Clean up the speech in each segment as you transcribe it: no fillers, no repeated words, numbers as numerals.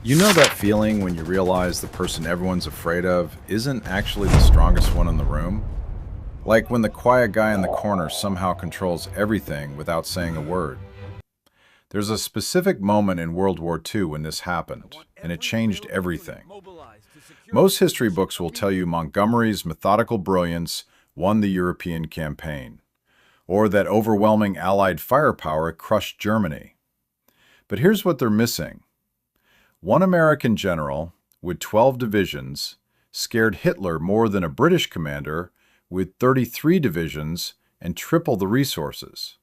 You know that feeling when you realize the person everyone's afraid of isn't actually the strongest one in the room? Like when the quiet guy in the corner somehow controls everything without saying a word. There's a specific moment in World War II when this happened, and it changed everything. Most history books will tell you Montgomery's methodical brilliance won the European campaign, or that overwhelming Allied firepower crushed Germany. But here's what they're missing. One American general, with 12 divisions, scared Hitler more than a British commander with 33 divisions and triple the resources.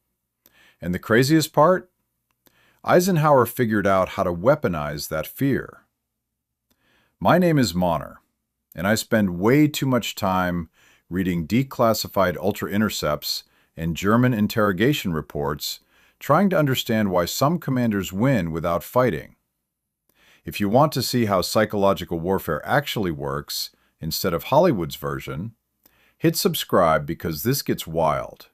And the craziest part? Eisenhower figured out how to weaponize that fear. My name is Monner, and I spend way too much time reading declassified ultra intercepts and German interrogation reports, trying to understand why some commanders win without fighting. If you want to see how psychological warfare actually works, instead of Hollywood's version, hit subscribe because this gets wild.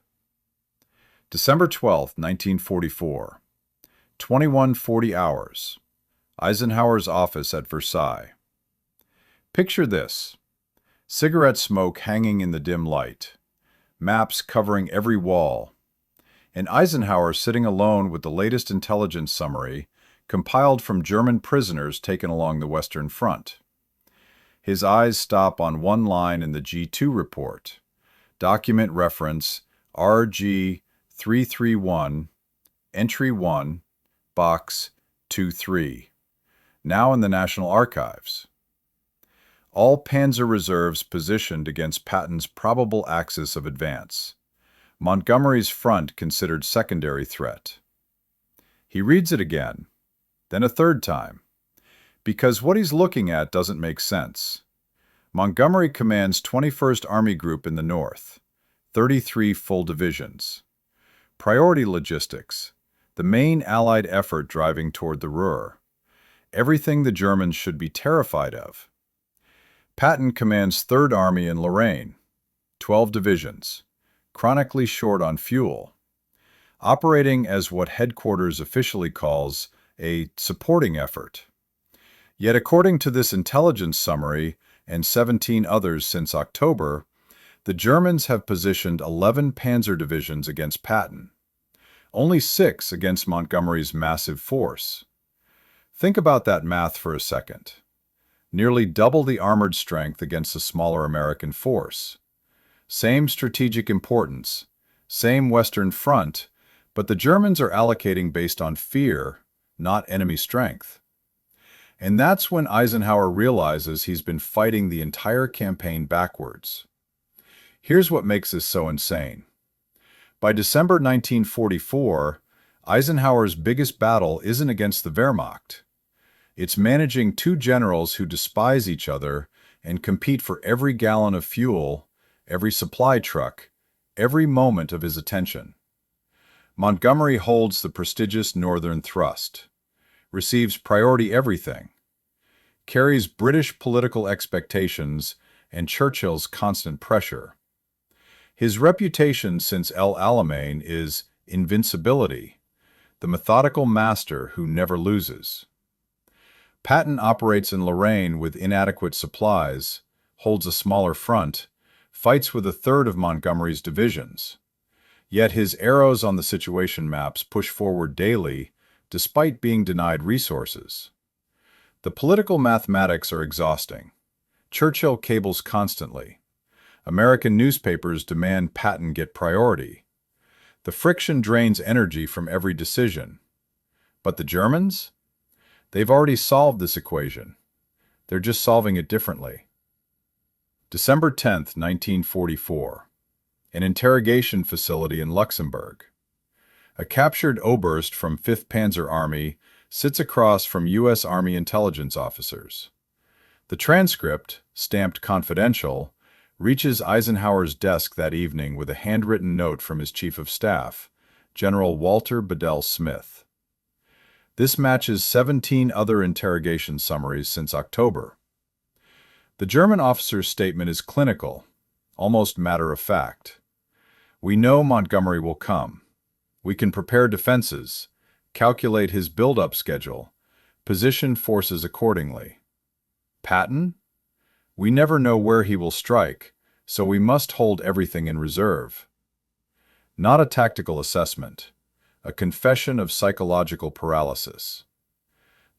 December 12, 1944. 21:40 hours. Eisenhower's office at Versailles. Picture this. Cigarette smoke hanging in the dim light. Maps covering every wall. And Eisenhower sitting alone with the latest intelligence summary compiled from German prisoners taken along the Western Front. His eyes stop on one line in the G2 report. Document reference RG331, Entry 1, Box 23. Now in the National Archives. All panzer reserves positioned against Patton's probable axis of advance. Montgomery's front considered secondary threat. He reads it again, then a third time, because what he's looking at doesn't make sense. Montgomery commands 21st Army Group in the north, 33 full divisions. Priority logistics, the main Allied effort driving toward the Ruhr. Everything the Germans should be terrified of. Patton commands 3rd Army in Lorraine, 12 divisions, chronically short on fuel, operating as what headquarters officially calls a supporting effort. Yet according to this intelligence summary and 17 others since October, the Germans have positioned 11 panzer divisions against Patton, only 6 against Montgomery's massive force. Think about that math for a second. Nearly double the armored strength against a smaller American force. Same strategic importance, same Western Front, but the Germans are allocating based on fear, not enemy strength. And that's when Eisenhower realizes he's been fighting the entire campaign backwards. Here's what makes this so insane. By December 1944, Eisenhower's biggest battle isn't against the Wehrmacht. It's managing 2 generals who despise each other and compete for every gallon of fuel, every supply truck, every moment of his attention. Montgomery holds the prestigious Northern Thrust, receives priority everything, carries British political expectations and Churchill's constant pressure. His reputation since El Alamein is invincibility, the methodical master who never loses. Patton operates in Lorraine with inadequate supplies, holds a smaller front, fights with a third of Montgomery's divisions. Yet his arrows on the situation maps push forward daily, despite being denied resources. The political mathematics are exhausting. Churchill cables constantly. American newspapers demand Patton get priority. The friction drains energy from every decision. But the Germans? They've already solved this equation. They're just solving it differently. December 10, 1944. An interrogation facility in Luxembourg. A captured Oberst from 5th Panzer Army sits across from U.S. Army intelligence officers. The transcript, stamped confidential, reaches Eisenhower's desk that evening with a handwritten note from his Chief of Staff, General Walter Bedell Smith. This matches 17 other interrogation summaries since October. The German officer's statement is clinical, almost matter-of-fact. We know Montgomery will come. We can prepare defenses, calculate his build-up schedule, Position forces accordingly. Patton? We never know where he will strike, so we must hold everything in reserve. Not a tactical assessment, a confession of psychological paralysis.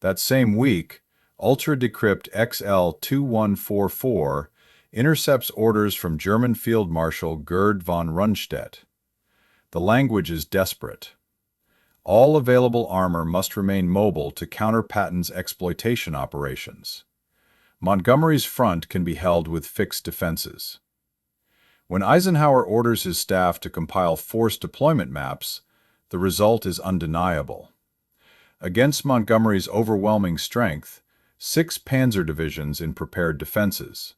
That same week, Ultra Decrypt XL2144 intercepts orders from German Field Marshal Gerd von Rundstedt. The language is desperate. All available armor must remain mobile to counter Patton's exploitation operations. Montgomery's front can be held with fixed defenses. When Eisenhower orders his staff to compile force deployment maps, the result is undeniable. Against Montgomery's overwhelming strength, 6 panzer divisions in prepared defenses.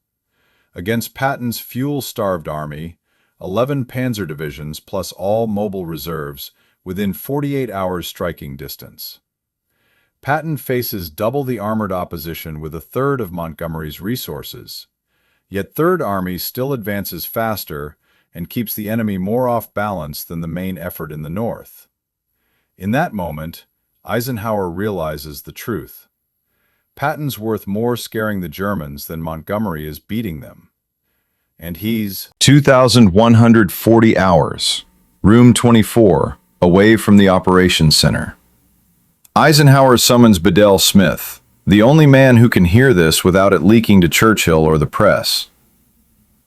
Against Patton's fuel-starved army, 11 panzer divisions plus all mobile reserves within 48 hours striking distance. Patton faces double the armored opposition with a third of Montgomery's resources. Yet Third Army still advances faster and keeps the enemy more off balance than the main effort in the north. In that moment, Eisenhower realizes the truth. Patton's worth more scaring the Germans than Montgomery is beating them. And he's 2,140 hours, room 24, away from the operations center. Eisenhower summons Bedell Smith, the only man who can hear this without it leaking to Churchill or the press.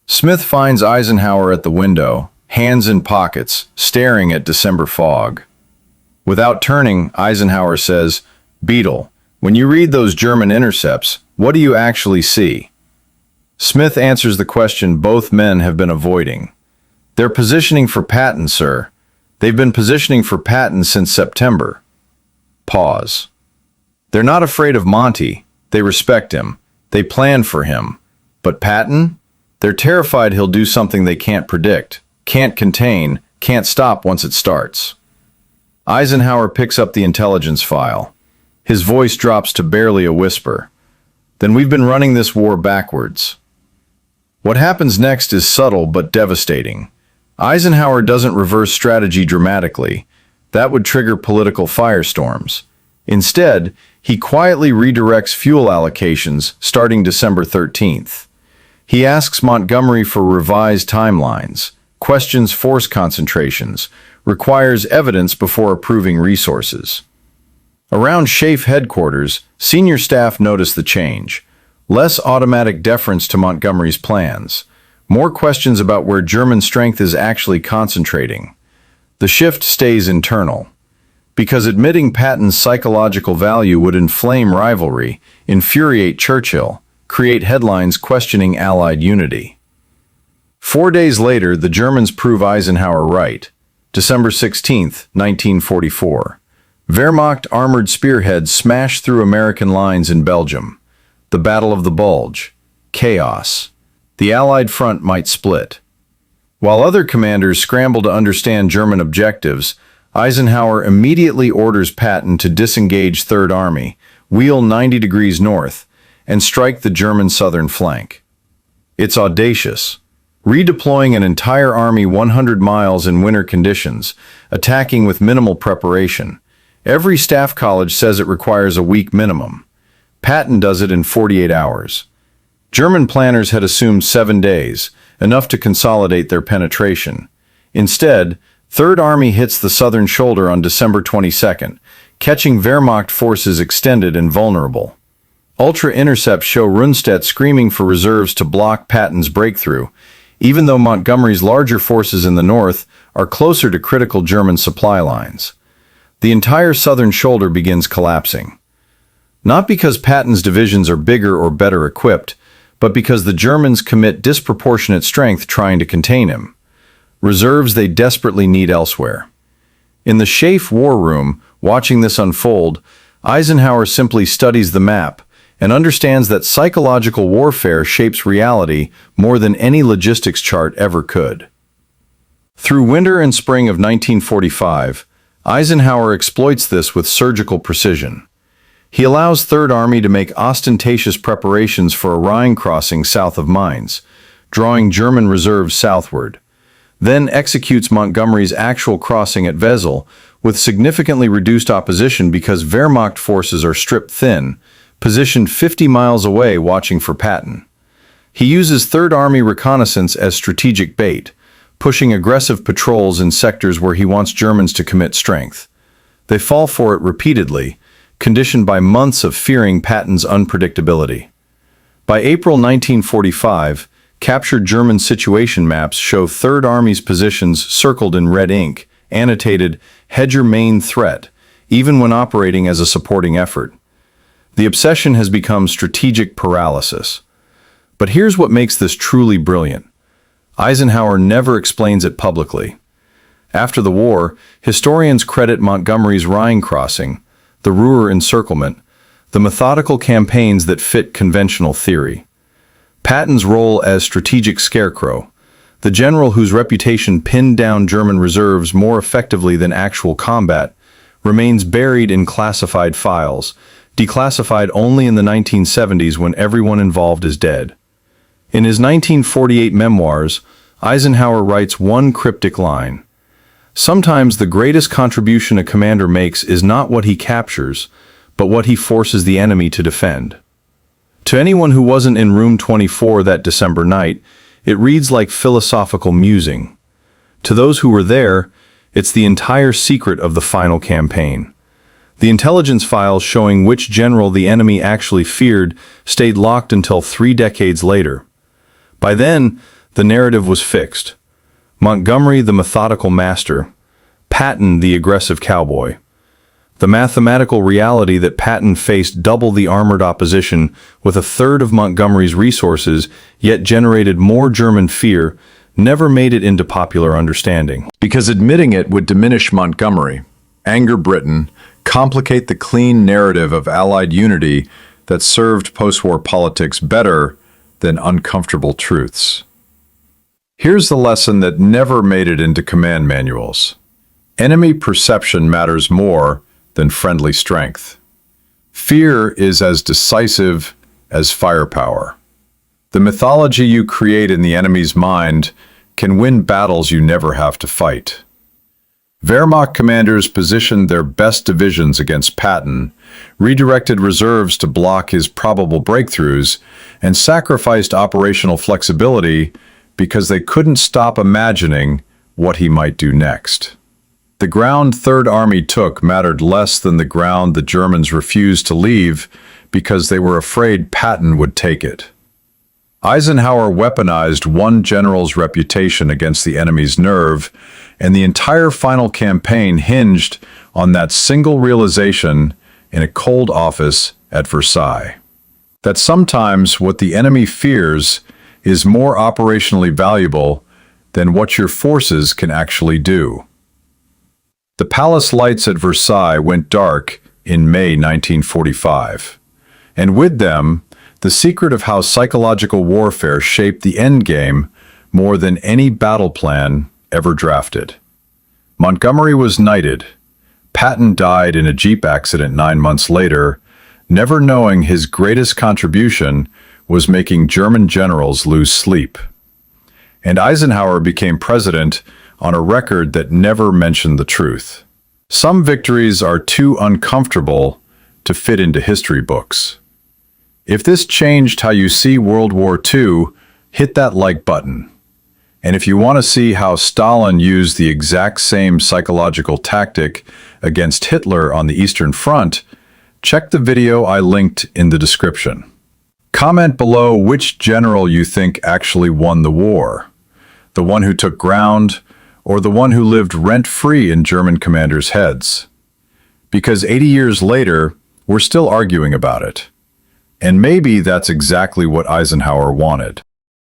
Smith finds Eisenhower at the window, hands in pockets, staring at December fog. Without turning, Eisenhower says, "Beadle, when you read those German intercepts, what do you actually see?" Smith answers the question both men have been avoiding. "They're positioning for Patton, sir. They've been positioning for Patton since September." Pause. "They're not afraid of Monty. They respect him. They plan for him. But Patton? They're terrified he'll do something they can't predict, can't contain, can't stop once it starts." Eisenhower picks up the intelligence file. His voice drops to barely a whisper. "Then we've been running this war backwards." What happens next is subtle but devastating. Eisenhower doesn't reverse strategy dramatically. That would trigger political firestorms. Instead, he quietly redirects fuel allocations starting December 13th. He asks Montgomery for revised timelines, questions force concentrations, requires evidence before approving resources. Around SHAEF headquarters, senior staff notice the change. Less automatic deference to Montgomery's plans. More questions about where German strength is actually concentrating. The shift stays internal. Because admitting Patton's psychological value would inflame rivalry, infuriate Churchill, create headlines questioning Allied unity. 4 days later, the Germans prove Eisenhower right. December 16, 1944. Wehrmacht armored spearheads smash through American lines in Belgium. The Battle of the Bulge. Chaos. The Allied front might split. While other commanders scramble to understand German objectives, Eisenhower immediately orders Patton to disengage Third Army, wheel 90 degrees north, and strike the German southern flank. It's audacious. Redeploying an entire army 100 miles in winter conditions, attacking with minimal preparation. Every staff college says it requires a week minimum. Patton does it in 48 hours. German planners had assumed 7 days, enough to consolidate their penetration. Instead, Third Army hits the southern shoulder on December 22nd, catching Wehrmacht forces extended and vulnerable. Ultra intercepts show Rundstedt screaming for reserves to block Patton's breakthrough, even though Montgomery's larger forces in the north are closer to critical German supply lines. The entire southern shoulder begins collapsing. Not because Patton's divisions are bigger or better equipped, but because the Germans commit disproportionate strength trying to contain him. Reserves they desperately need elsewhere. In the SHAEF war room, watching this unfold, Eisenhower simply studies the map and understands that psychological warfare shapes reality more than any logistics chart ever could. Through winter and spring of 1945, Eisenhower exploits this with surgical precision. He allows Third Army to make ostentatious preparations for a Rhine crossing south of Mainz, drawing German reserves southward, then executes Montgomery's actual crossing at Wesel with significantly reduced opposition because Wehrmacht forces are stripped thin, positioned 50 miles away watching for Patton. He uses Third Army reconnaissance as strategic bait, pushing aggressive patrols in sectors where he wants Germans to commit strength. They fall for it repeatedly, conditioned by months of fearing Patton's unpredictability. By April 1945, captured German situation maps show Third Army's positions circled in red ink, annotated "Hedger main threat," even when operating as a supporting effort. The obsession has become strategic paralysis. But here's what makes this truly brilliant. Eisenhower never explains it publicly. After the war, historians credit Montgomery's Rhine crossing, the Ruhr encirclement, the methodical campaigns that fit conventional theory. Patton's role as strategic scarecrow, the general whose reputation pinned down German reserves more effectively than actual combat, remains buried in classified files, declassified only in the 1970s when everyone involved is dead. In his 1948 memoirs, Eisenhower writes one cryptic line: "Sometimes the greatest contribution a commander makes is not what he captures, but what he forces the enemy to defend." To anyone who wasn't in room 24 that December night, it reads like philosophical musing. To those who were there, it's the entire secret of the final campaign. The intelligence files showing which general the enemy actually feared stayed locked until 3 decades later. By then, the narrative was fixed. Montgomery, the methodical master; Patton, the aggressive cowboy. The mathematical reality that Patton faced double the armored opposition with a third of Montgomery's resources, yet generated more German fear, never made it into popular understanding. Because admitting it would diminish Montgomery, anger Britain, complicate the clean narrative of Allied unity that served post-war politics better than uncomfortable truths. Here's the lesson that never made it into command manuals. Enemy perception matters more than friendly strength. Fear is as decisive as firepower. The mythology you create in the enemy's mind can win battles you never have to fight. Wehrmacht commanders positioned their best divisions against Patton, redirected reserves to block his probable breakthroughs, and sacrificed operational flexibility because they couldn't stop imagining what he might do next. The ground Third Army took mattered less than the ground the Germans refused to leave because they were afraid Patton would take it. Eisenhower weaponized one general's reputation against the enemy's nerve, and the entire final campaign hinged on that single realization in a cold office at Versailles. That sometimes what the enemy fears is more operationally valuable than what your forces can actually do. The palace lights at Versailles went dark in May 1945, and with them, the secret of how psychological warfare shaped the endgame more than any battle plan ever drafted. Montgomery was knighted. Patton died in a Jeep accident 9 months later, never knowing his greatest contribution was making German generals lose sleep. And Eisenhower became president on a record that never mentioned the truth. Some victories are too uncomfortable to fit into history books. If this changed how you see World War II, hit that like button. And if you want to see how Stalin used the exact same psychological tactic against Hitler on the Eastern Front, check the video I linked in the description. Comment below which general you think actually won the war. The one who took ground, or the one who lived rent-free in German commanders' heads. Because 80 years later, we're still arguing about it. And maybe that's exactly what Eisenhower wanted.